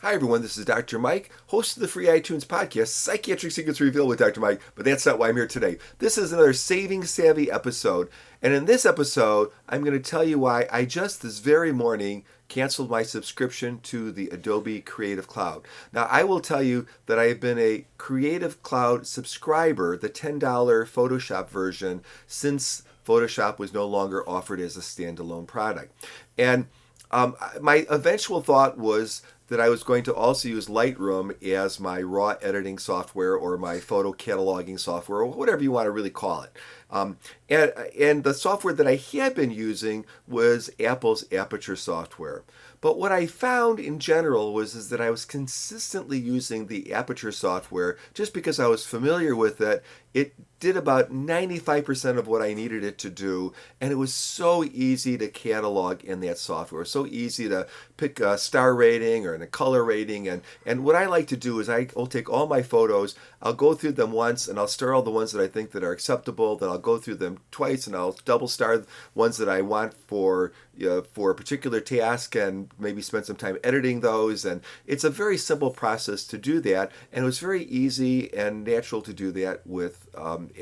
Hi, everyone. This is Dr. Mike, host of the free iTunes podcast, Psychiatric Secrets Revealed with Dr. Mike, but that's not why I'm here today. This is another Saving Savvy episode. And in this episode, I'm going to tell you why I just this very morning canceled my subscription to the Adobe Creative Cloud. Now, I will tell you that I have been a Creative Cloud subscriber, the $10 Photoshop version, since Photoshop was no longer offered as a standalone product. And my eventual thought was that I was going to also use Lightroom as my raw editing software or my photo cataloging software or whatever you want to really call it. And the software that I had been using was Apple's Aperture software. But what I found in general was that I was consistently using the Aperture software just because I was familiar with it. It did about 95% of what I needed it to do, and it was so easy to catalog in that software. So easy to pick a star rating or a color rating, and what I like to do is I'll take all my photos, I'll go through them once, and I'll star all the ones that I think that are acceptable. Then I'll go through them twice, and I'll double star ones that I want for a particular task, and maybe spend some time editing those. And it's a very simple process to do that, and it was very easy and natural to do that with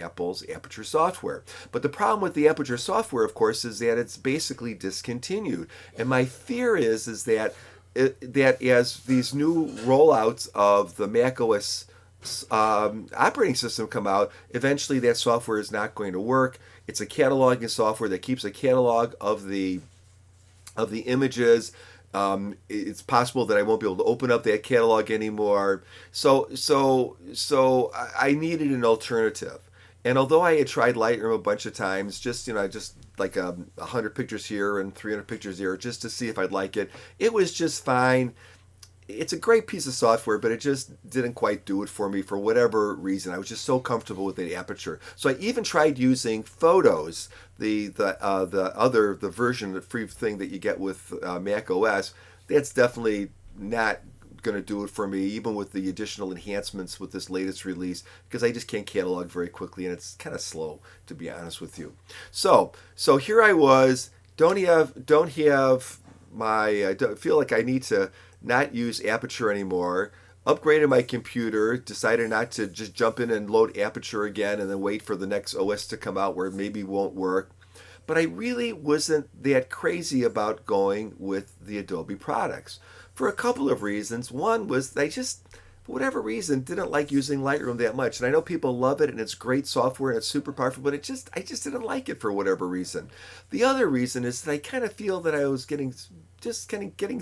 Apple's Aperture software. But the problem with the Aperture software, of course, is that it's basically discontinued. And my fear is that as these new rollouts of the macOS operating system come out, eventually that software is not going to work. It's a cataloging software that keeps a catalog of the images. It's possible that I won't be able to open up that catalog anymore. So I needed an alternative. And although I had tried Lightroom a bunch of times, just like 100 pictures here and 300 pictures there, just to see if I'd like it, it was just fine. It's a great piece of software, but it just didn't quite do it for me for whatever reason. I was just so comfortable with the Aperture. So I even tried using Photos, the version, the free thing that you get with Mac OS. That's definitely not going to do it for me, even with the additional enhancements with this latest release, because I just can't catalog very quickly, and it's kind of slow, to be honest with you. So here I was. Don't have my. I don't feel like I need to not use Aperture anymore. Upgraded my computer, decided not to just jump in and load Aperture again and then wait for the next OS to come out where it maybe won't work. But I really wasn't that crazy about going with the Adobe products for a couple of reasons. One was I just, for whatever reason, didn't like using Lightroom that much. And I know people love it and it's great software and it's super powerful, but I just didn't like it for whatever reason. The other reason is that I kind of feel that I was getting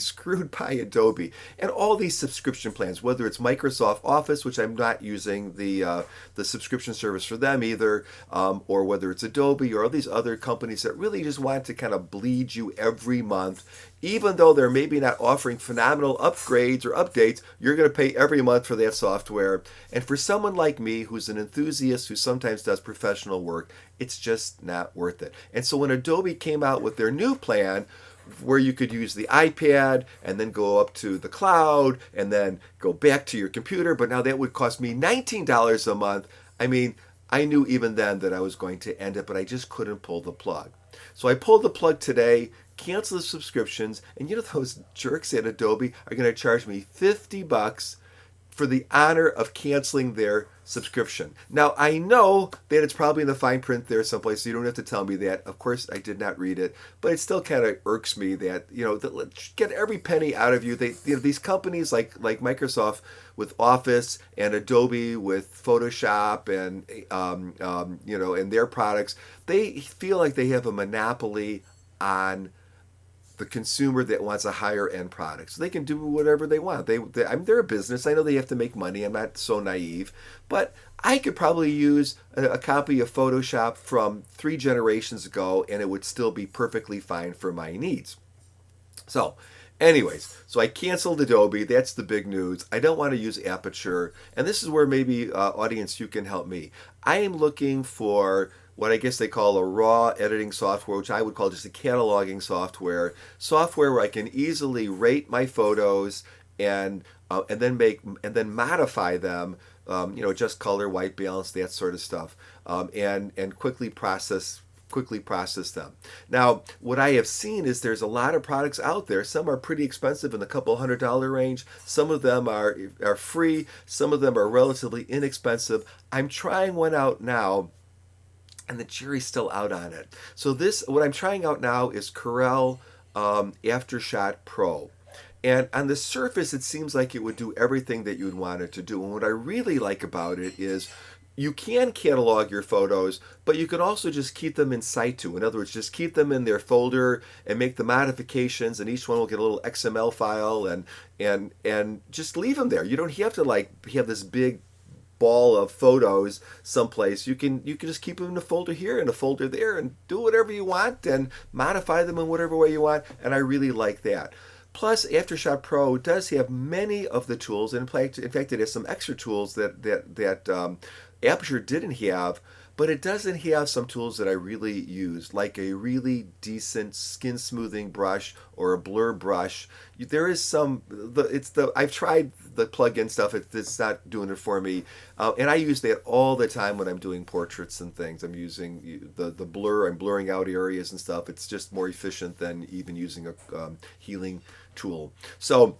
screwed by Adobe and all these subscription plans, whether it's Microsoft Office, which I'm not using the subscription service for them either, or whether it's Adobe or all these other companies that really just want to kind of bleed you every month. Even though they're maybe not offering phenomenal upgrades or updates, you're going to pay every month for that software. And for someone like me, who's an enthusiast who sometimes does professional work, it's just not worth it. And so when Adobe came out with their new plan, where you could use the iPad and then go up to the cloud and then go back to your computer, but now that would cost me $19 a month. I mean, I knew even then that I was going to end it, but I just couldn't pull the plug. So I pulled the plug today, canceled the subscriptions, and those jerks at Adobe are going to charge me $50 for the honor of canceling their subscription. Now, I know that it's probably in the fine print there someplace, so you don't have to tell me that. Of course, I did not read it, but it still kind of irks me that, get every penny out of you. These companies like Microsoft with Office and Adobe with Photoshop and, and their products, they feel like they have a monopoly on the consumer that wants a higher end product. So they can do whatever they want. They're a business. I know they have to make money. I'm not so naive. But I could probably use a copy of Photoshop from 3 generations ago and it would still be perfectly fine for my needs. So anyways, so I canceled Adobe. That's the big news. I don't want to use Aperture. And this is where maybe, audience, you can help me. I am looking for what I guess they call a raw editing software, which I would call just a cataloging software where I can easily rate my photos and then modify them, just color, white balance, that sort of stuff, and quickly process quickly process them. Now, what I have seen is there's a lot of products out there. Some are pretty expensive in the couple $100 range. Some of them are free. Some of them are relatively inexpensive. I'm trying one out now, and the jury's still out on it. So what I'm trying out now is Corel Aftershot Pro. And on the surface, it seems like it would do everything that you'd want it to do. And what I really like about it is you can catalog your photos, but you can also just keep them in situ. In other words, just keep them in their folder and make the modifications, and each one will get a little XML file, and just leave them there. You don't have to like have this big ball of photos someplace. You can just keep them in a folder here and a folder there, and do whatever you want and modify them in whatever way you want. And I really like that. Plus, Aftershot Pro does have many of the tools, and in fact, it has some extra tools that Aperture didn't have, but it doesn't have some tools that I really use, like a really decent skin smoothing brush or a blur brush. There is I've tried the plug-in stuff. It's not doing it for me, and I use that all the time when I'm doing portraits and things. I'm using the blur. I'm blurring out areas and stuff. It's just more efficient than even using a healing tool. So,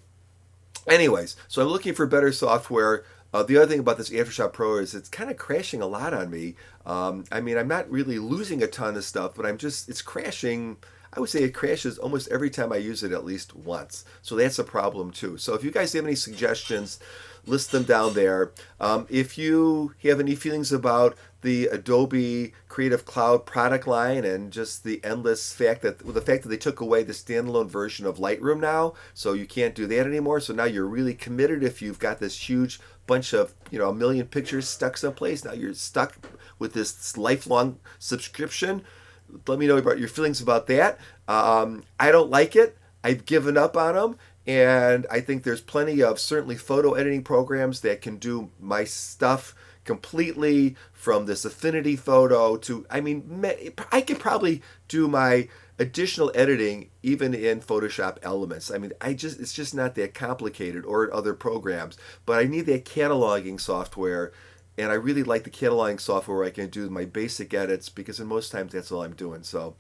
anyways, I'm looking for better software. The other thing about this Aftershot Pro is it's kind of crashing a lot on me. I mean, I'm not really losing a ton of stuff, but it's crashing. I would say it crashes almost every time I use it at least once. So that's a problem too. So if you guys have any suggestions, list them down there. If you have any feelings about the Adobe Creative Cloud product line and just the fact that they took away the standalone version of Lightroom now, so you can't do that anymore. So now you're really committed. If you've got this huge bunch of a million pictures stuck someplace, now you're stuck with this lifelong subscription. Let me know about your feelings about that. I don't like it. I've given up on them. And I think there's plenty of certainly photo editing programs that can do my stuff completely, from this affinity photo to, I could probably do my additional editing even in Photoshop Elements. It's just not that complicated, or other programs, but I need that cataloging software. And I really like the cataloging software where I can do my basic edits, because in most times that's all I'm doing. So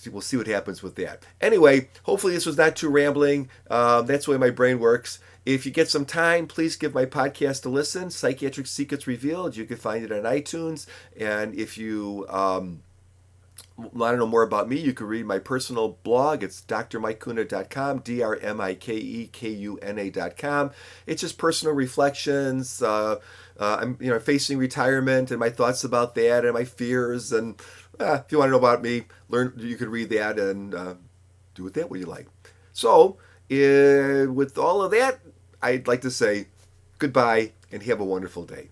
we'll see what happens with that. Anyway, hopefully this was not too rambling. That's the way my brain works. If you get some time, please give my podcast a listen, Psychiatric Secrets Revealed. You can find it on iTunes. And if you want to know more about me, you can read my personal blog. It's drmikekuna.com, drmikekuna.com. It's just personal reflections. I'm facing retirement and my thoughts about that and my fears. And if you want to know about me, you can read that and do with that what you like. So, with all of that, I'd like to say goodbye and have a wonderful day.